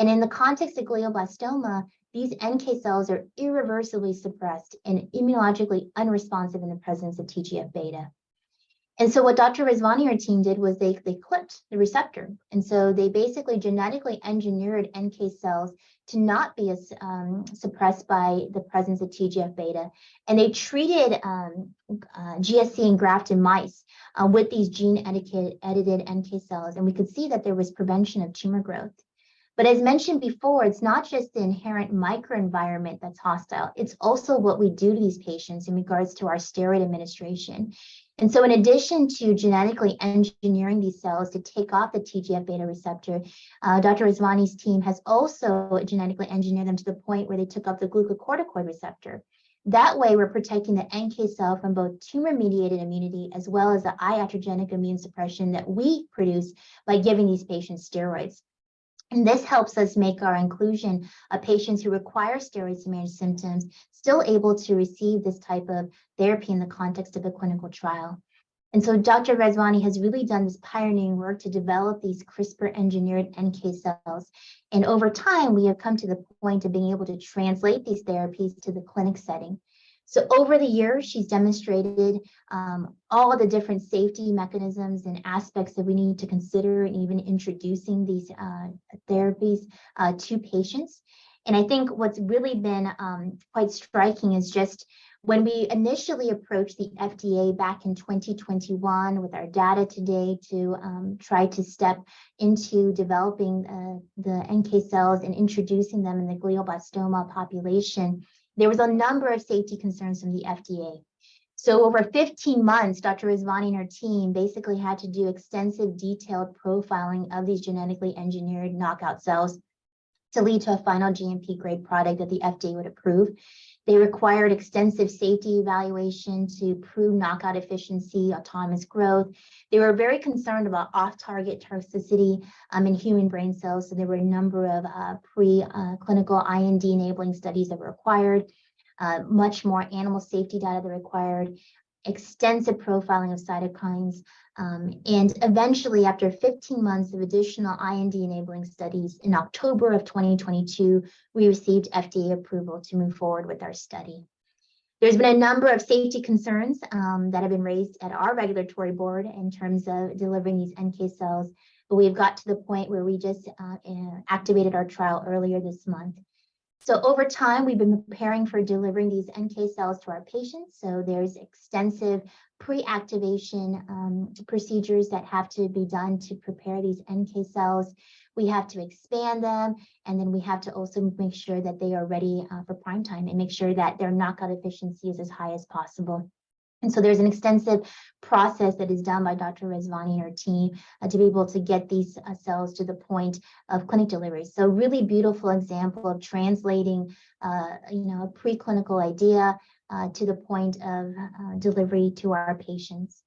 And in the context of glioblastoma, these NK cells are irreversibly suppressed and immunologically unresponsive in the presence of TGF-beta. And so what Dr. Rizvani and her team did was they clipped the receptor. And so they basically genetically engineered NK cells to not be as suppressed by the presence of TGF-beta. And they treated GSC engrafted mice with these gene-edited NK cells. And we could see that there was prevention of tumor growth. But as mentioned before, it's not just the inherent microenvironment that's hostile. It's also what we do to these patients in regards to our steroid administration. And so in addition to genetically engineering these cells to take off the TGF-beta receptor, Dr. Rizvani's team has also genetically engineered them to the point where they took off the glucocorticoid receptor. That way, we're protecting the NK cell from both tumor-mediated immunity as well as the iatrogenic immune suppression that we produce by giving these patients steroids. And this helps us make our inclusion of patients who require steroids to manage symptoms still able to receive this type of therapy in the context of a clinical trial. And so Dr. Rizvani has really done this pioneering work to develop these CRISPR-engineered NK cells. And over time, we have come to the point of being able to translate these therapies to the clinic setting. So over the years, she's demonstrated all the different safety mechanisms and aspects that we need to consider in even introducing these therapies to patients. And I think what's really been quite striking is just when we initially approached the FDA back in 2021 with our data today to try to step into developing the NK cells and introducing them in the glioblastoma population, there was a number of safety concerns from the FDA. So over 15 months, Dr. Rizvani and her team basically had to do extensive detailed profiling of these genetically engineered knockout cells to lead to a final GMP grade product that the FDA would approve. They required extensive safety evaluation to prove knockout efficiency, autonomous growth. They were very concerned about off-target toxicity in human brain cells. So there were a number of pre-clinical IND-enabling studies that were required, much more animal safety data that required, extensive profiling of cytokines, and eventually, after 15 months of additional IND-enabling studies, in October of 2022, we received FDA approval to move forward with our study. There's been a number of safety concerns that have been raised at our regulatory board in terms of delivering these NK cells, but we've got to the point where we just activated our trial earlier this month. So over time, we've been preparing for delivering these NK cells to our patients. So there's extensive pre-activation procedures that have to be done to prepare these NK cells. We have to expand them, and then we have to also make sure that they are ready for prime time and make sure that their knockout efficiency is as high as possible. And so there's an extensive process that is done by Dr. Rizvani and her team to be able to get these cells to the point of clinic delivery. So really beautiful example of translating, a preclinical idea to the point of delivery to our patients.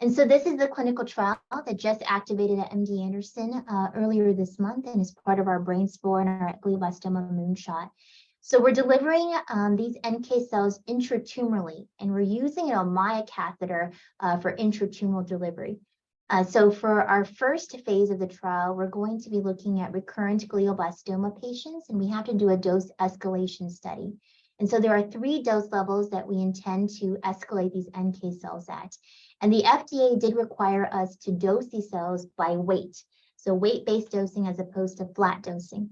And so this is the clinical trial that just activated at MD Anderson earlier this month and is part of our BrainSpore and our glioblastoma moonshot. So we're delivering these NK cells intratumorally, and we're using a Maya catheter for intratumoral delivery. So for our first phase of the trial, we're going to be looking at recurrent glioblastoma patients, and we have to do a dose escalation study. And so there are 3 dose levels that we intend to escalate these NK cells at. And the FDA did require us to dose these cells by weight. So weight-based dosing as opposed to flat dosing.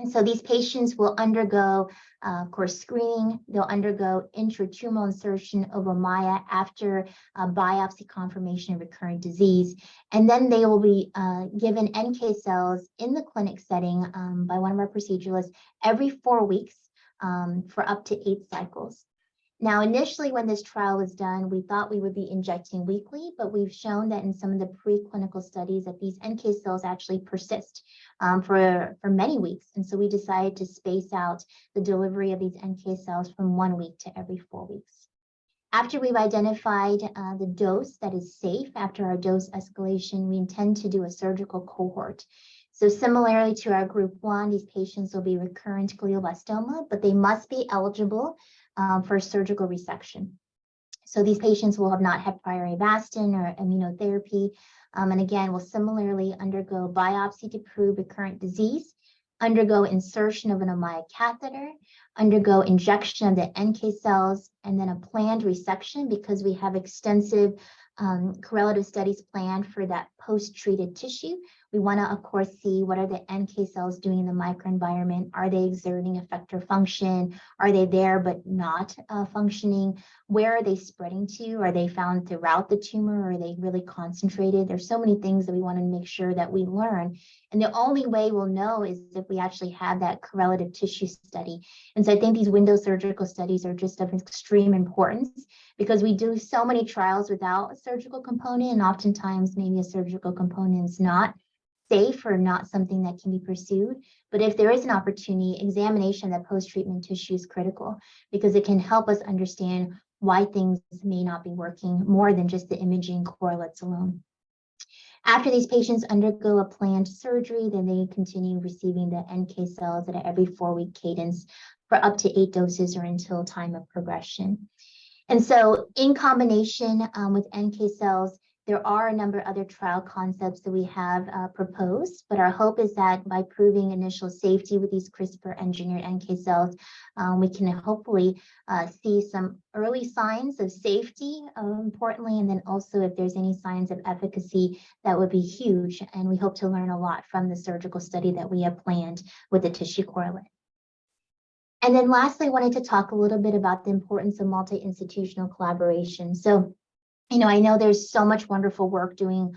And so these patients will undergo, of course, screening. They'll undergo intratumoral insertion of Ommaya after biopsy confirmation of recurrent disease. And then they will be given NK cells in the clinic setting by one of our proceduralists every 4 weeks for up to 8 cycles. Now, initially, when this trial was done, we thought we would be injecting weekly, but we've shown that in some of the preclinical studies that these NK cells actually persist for many weeks. And so we decided to space out the delivery of these NK cells from 1 week to every 4 weeks. After we've identified the dose that is safe after our dose escalation, we intend to do a surgical cohort. So similarly to our group 1, these patients will be recurrent glioblastoma, but they must be eligible for surgical resection. So these patients will have not had prior Avastin or immunotherapy, and again, will similarly undergo biopsy to prove recurrent disease, undergo insertion of an Ommaya catheter, undergo injection of the NK cells, and then a planned resection because we have extensive correlative studies planned for that post-treated tissue. We want to, of course, see what are the NK cells doing in the microenvironment. Are they exerting effector function? Are they there but not functioning? Where are they spreading to? Are they found throughout the tumor? Or are they really concentrated? There's so many things that we want to make sure that we learn. And the only way we'll know is if we actually have that correlative tissue study. And so I think these window surgical studies are just of extreme importance because we do so many trials without a surgical component, and oftentimes maybe a surgical component is not safe or not something that can be pursued. But if there is an opportunity, examination of that post-treatment tissue is critical because it can help us understand why things may not be working more than just the imaging correlates alone. After these patients undergo a planned surgery, then they continue receiving the NK cells at every 4-week cadence for up to 8 doses or until time of progression. And so in combination with NK cells, there are a number of other trial concepts that we have proposed, but our hope is that by proving initial safety with these CRISPR-engineered NK cells, we can hopefully see some early signs of safety, importantly, and then also if there's any signs of efficacy, that would be huge. And we hope to learn a lot from the surgical study that we have planned with the tissue correlate. And then lastly, I wanted to talk a little bit about the importance of multi-institutional collaboration. So, I know there's so much wonderful work being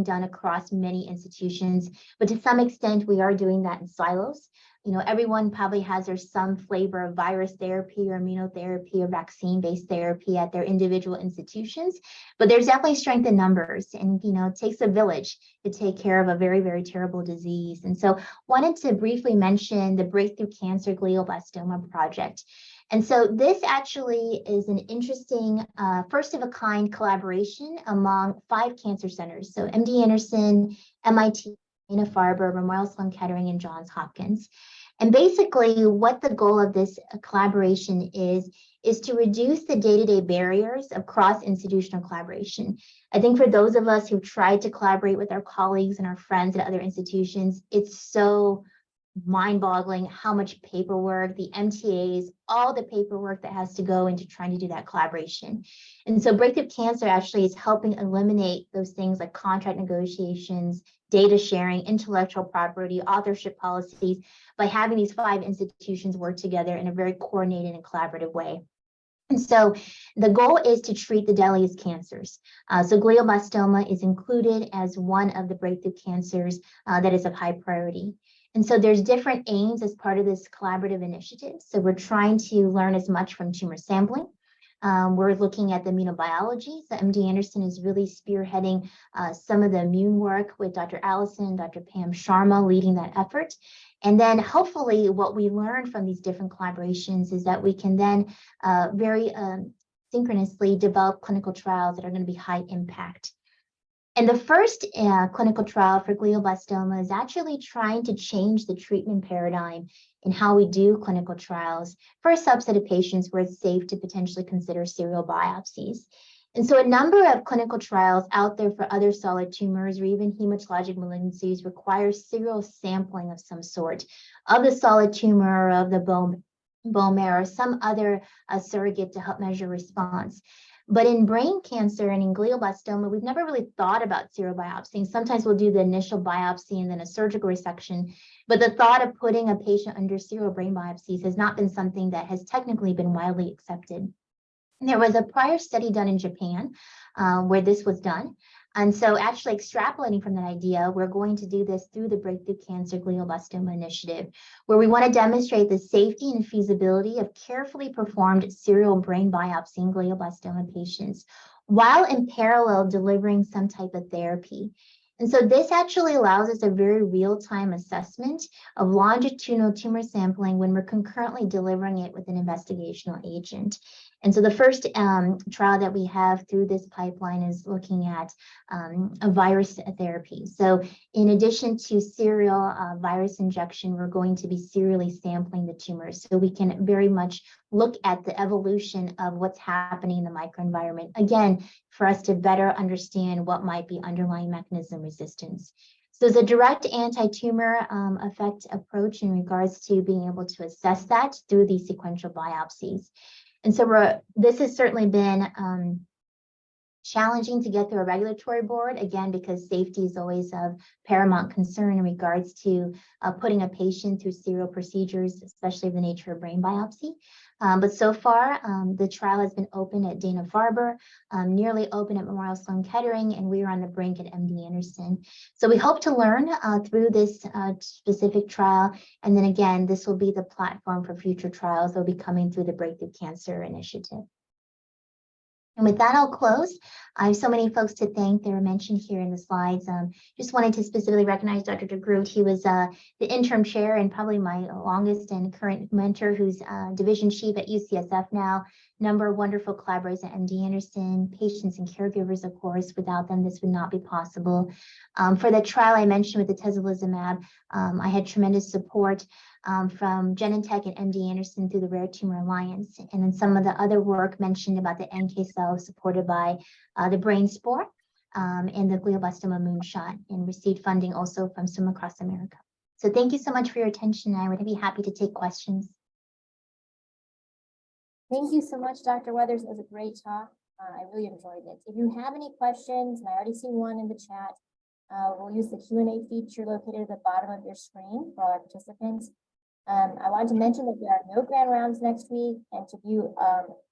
done across many institutions, but to some extent, we are doing that in silos. Everyone probably has some flavor of virus therapy or immunotherapy or vaccine-based therapy at their individual institutions, but there's definitely strength in numbers, and it takes a village to take care of a very, very terrible disease. And so wanted to briefly mention the Breakthrough Cancer Glioblastoma project. And so this actually is an interesting first-of-a-kind collaboration among 5 cancer centers. So MD Anderson, MIT, Dana-Farber, Memorial Sloan Kettering, and Johns Hopkins. And basically what the goal of this collaboration is to reduce the day-to-day barriers of cross-institutional collaboration. I think for those of us who've tried to collaborate with our colleagues and our friends at other institutions, it's so mind-boggling how much paperwork, the MTAs, all the paperwork that has to go into trying to do that collaboration. And so Breakthrough Cancer actually is helping eliminate those things like contract negotiations, data sharing, intellectual property, authorship policies by having these 5 institutions work together in a very coordinated and collaborative way. And so the goal is to treat the deadliest cancers. So glioblastoma is included as one of the breakthrough cancers that is of high priority. And so there's different aims as part of this collaborative initiative. So we're trying to learn as much from tumor sampling. We're looking at the immunobiology. So MD Anderson is really spearheading some of the immune work with Dr. Allison, Dr. Pam Sharma leading that effort. And then hopefully what we learn from these different collaborations is that we can then very synchronously develop clinical trials that are going to be high impact. And the first clinical trial for glioblastoma is actually trying to change the treatment paradigm in how we do clinical trials for a subset of patients where it's safe to potentially consider serial biopsies. And so a number of clinical trials out there for other solid tumors or even hematologic malignancies require serial sampling of some sort of the solid tumor or of the bone bone marrow, or some other surrogate to help measure response. But in brain cancer and in glioblastoma, we've never really thought about serial biopsying. Sometimes we'll do the initial biopsy and then a surgical resection. But the thought of putting a patient under serial brain biopsies has not been something that has technically been widely accepted. There was a prior study done in Japan where this was done. And so actually extrapolating from that idea, we're going to do this through the Breakthrough Cancer Glioblastoma Initiative, where we want to demonstrate the safety and feasibility of carefully performed serial brain biopsy in glioblastoma patients, while in parallel delivering some type of therapy. And so this actually allows us a very real-time assessment of longitudinal tumor sampling when we're concurrently delivering it with an investigational agent. And so the first trial that we have through this pipeline is looking at a virus therapy. So in addition to serial virus injection, we're going to be serially sampling the tumors so we can very much look at the evolution of what's happening in the microenvironment. Again, for us to better understand what might be underlying mechanism resistance. So it's a direct anti-tumor effect approach in regards to being able to assess that through these sequential biopsies. And so this has certainly been challenging to get through a regulatory board, again, because safety is always of paramount concern in regards to putting a patient through serial procedures, especially of the nature of brain biopsy. But so far, the trial has been open at Dana-Farber, nearly open at Memorial Sloan Kettering, and we are on the brink at MD Anderson. So we hope to learn through this specific trial. And then again, this will be the platform for future trials that will be coming through the Breakthrough Cancer Initiative. And with that, I'll close. I have so many folks to thank. They were mentioned here in the slides. Just wanted to specifically recognize Dr. de Groot. He was the interim chair and probably my longest and current mentor, who's division chief at UCSF now. Number of wonderful collaborators at MD Anderson, patients and caregivers, of course. Without them, this would not be possible. For the trial I mentioned with the atezolizumab, I had tremendous support from Genentech and MD Anderson through the Rare Tumor Alliance, and then some of the other work mentioned about the NK cells supported by the Brain Spore and the glioblastoma moonshot, and received funding also from Swim Across America. So thank you so much for your attention. I would be happy to take questions. Thank you so much, Dr. Weathers. It was a great talk. I really enjoyed it. If you have any questions, and I already see one in the chat, we'll use the Q&A feature located at the bottom of your screen for all our participants. I wanted to mention that there are no grand rounds next week, and to view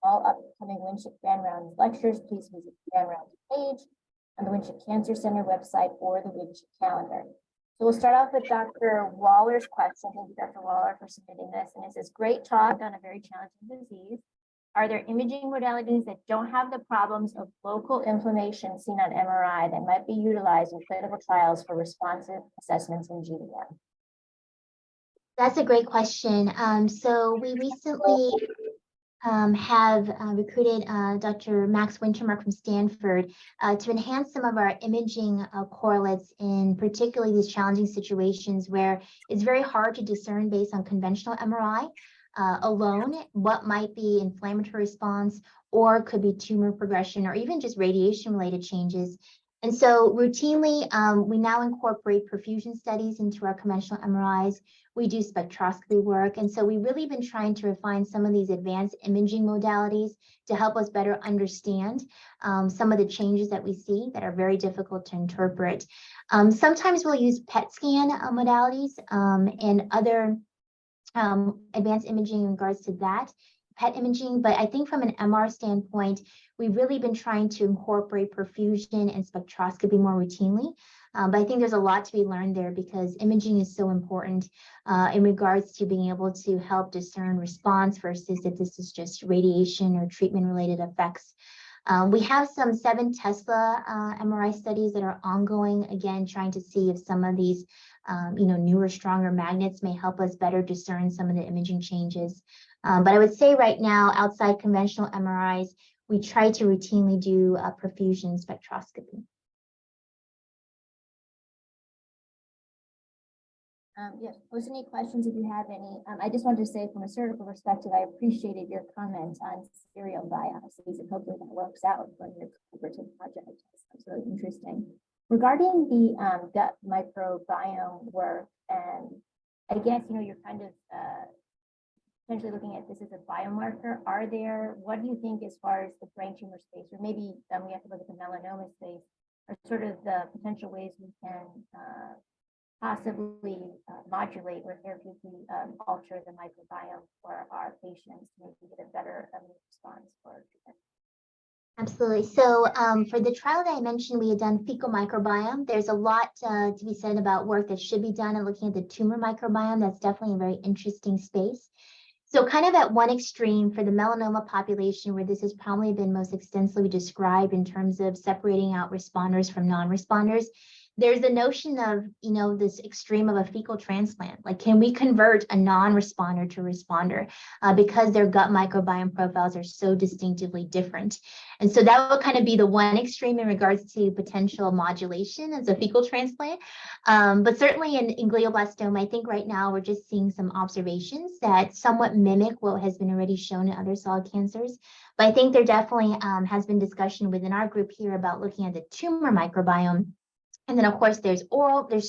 all upcoming Winship grand rounds lectures, please visit the grand rounds page on the Winship Cancer Center website or the Winship calendar. So we'll start off with Dr. Waller's question. Thank you, Dr. Waller, for submitting this. And it says, great talk on a very challenging disease. Are there imaging modalities that don't have the problems of local inflammation seen on MRI that might be utilized in clinical trials for responsive assessments in GBM? That's a great question. So we recently have recruited Dr. Max Wintermark from Stanford to enhance some of our imaging correlates in particularly these challenging situations where it's very hard to discern based on conventional MRI alone what might be inflammatory response or could be tumor progression or even just radiation-related changes. And so routinely, we now incorporate perfusion studies into our conventional MRIs. We do spectroscopy work. And so we've really been trying to refine some of these advanced imaging modalities to help us better understand some of the changes that we see that are very difficult to interpret. Sometimes we'll use PET scan modalities and other advanced imaging in regards to that. PET imaging, but I think from an MR standpoint, we've really been trying to incorporate perfusion and spectroscopy more routinely. But I think there's a lot to be learned there because imaging is so important in regards to being able to help discern response versus if this is just radiation or treatment-related effects. We have some 7 Tesla MRI studies that are ongoing, again, trying to see if some of these newer, stronger magnets may help us better discern some of the imaging changes. But I would say right now, outside conventional MRIs, we try to routinely do perfusion spectroscopy. Yes, post any questions if you have any. I just wanted to say from a surgical perspective, I appreciated your comment on serial biopsies and hopefully that works out for your collaborative project. That's really interesting. Regarding the gut microbiome work, and I guess, you're kind of potentially looking at this as a biomarker, what do you think as far as the brain tumor space, or maybe we have to look at the melanoma space, are sort of the potential ways we can possibly modulate or therapeutically alter the microbiome for our patients to maybe get a better immune response for treatment? Absolutely. So for the trial that I mentioned, we had done fecal microbiome. There's a lot to be said about work that should be done and looking at the tumor microbiome. That's definitely a very interesting space. So kind of at one extreme for the melanoma population, where this has probably been most extensively described in terms of separating out responders from non-responders, there's the notion of, this extreme of a fecal transplant. Like, can we convert a non-responder to responder because their gut microbiome profiles are so distinctively different? And so that would kind of be the one extreme in regards to potential modulation as a fecal transplant. But certainly in glioblastoma, I think right now we're just seeing some observations that somewhat mimic what has been already shown in other solid cancers. But I think there definitely has been discussion within our group here about looking at the tumor microbiome. And then, of course, there's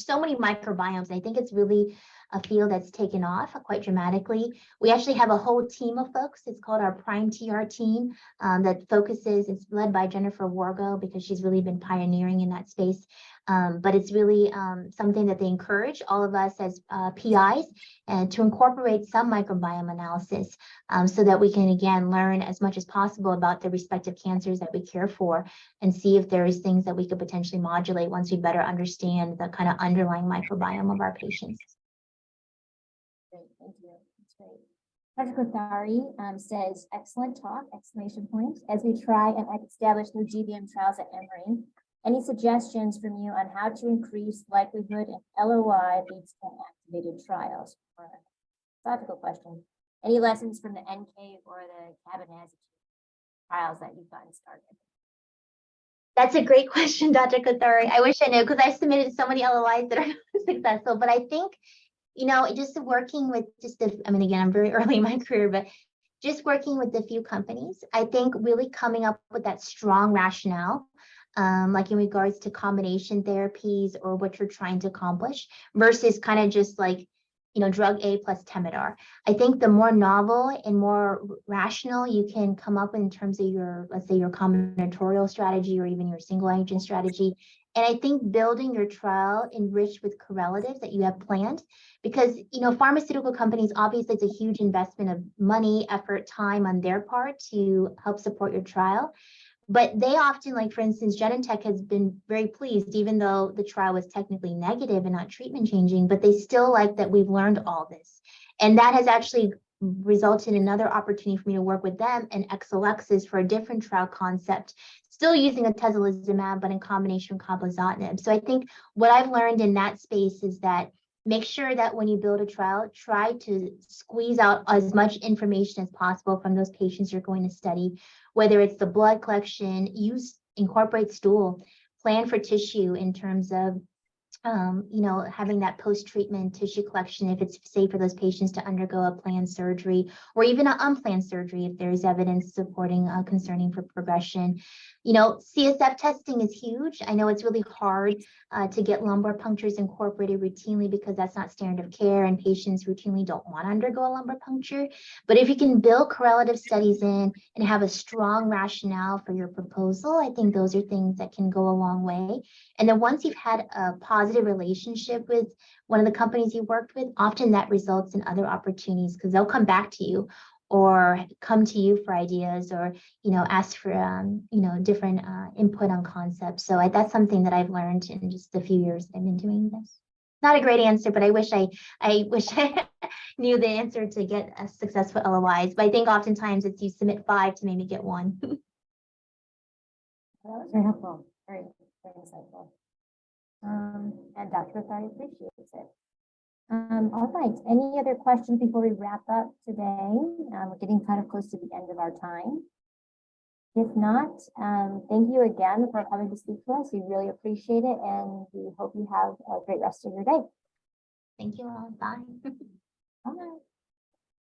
so many microbiomes. I think it's really a field that's taken off quite dramatically. We actually have a whole team of folks. It's called our Prime TR team that focuses, it's led by Jennifer Wargo because she's really been pioneering in that space. But it's really something that they encourage all of us as PIs and to incorporate some microbiome analysis so that we can, again, learn as much as possible about the respective cancers that we care for and see if there's things that we could potentially modulate once we better understand the kind of underlying microbiome of our patients. Great, thank you. That's great. Dr. Kothari says, excellent talk, exclamation point, as we try and establish new GBM trials at Emory. Any suggestions from you on how to increase likelihood and LOI leads to activated trials? Logical question. Any lessons from the NK or the cabinet trials that you've gotten started? That's a great question, Dr. Kothari. I wish I knew because I submitted so many LOIs that are not successful. But I think, just working with again, I'm very early in my career, but just working with a few companies, I think really coming up with that strong rationale, like in regards to combination therapies or what you're trying to accomplish versus kind of just like, drug A plus Temodar. I think the more novel and more rational you can come up with in terms of your, let's say, your combinatorial strategy or even your single agent strategy. And I think building your trial enriched with correlatives that you have planned, because, pharmaceutical companies, obviously it's a huge investment of money, effort, time on their part to help support your trial. But they often, like for instance, Genentech has been very pleased, even though the trial was technically negative and not treatment changing, but they still like that we've learned all this. And that has actually resulted in another opportunity for me to work with them and Exelixis for a different trial concept, still using atezolizumab, but in combination with cabozantinib. So I think what I've learned in that space is that make sure that when you build a trial, try to squeeze out as much information as possible from those patients you're going to study, whether it's the blood collection, incorporate stool, plan for tissue in terms of, having that post-treatment tissue collection if it's safe for those patients to undergo a planned surgery or even an unplanned surgery if there's evidence supporting concerning for progression. CSF testing is huge. I know it's really hard to get lumbar punctures incorporated routinely because that's not standard of care and patients routinely don't want to undergo a lumbar puncture. But if you can build correlative studies in and have a strong rationale for your proposal, I think those are things that can go a long way. And then once you've had a positive relationship with one of the companies you worked with, often that results in other opportunities because they'll come back to you or come to you for ideas or, ask for, different input on concepts. So that's something that I've learned in just the few years I've been doing this. Not a great answer, but I wish I knew the answer to get a successful LOIs. But I think oftentimes it's you submit 5 to maybe get 1. That was very helpful. Very, very insightful. And Dr. Kothari appreciates it. All right. Any other questions before we wrap up today? We're getting kind of close to the end of our time. If not, thank you again for coming to speak to us. We really appreciate it, and we hope you have a great rest of your day. Thank you all. Bye. Bye.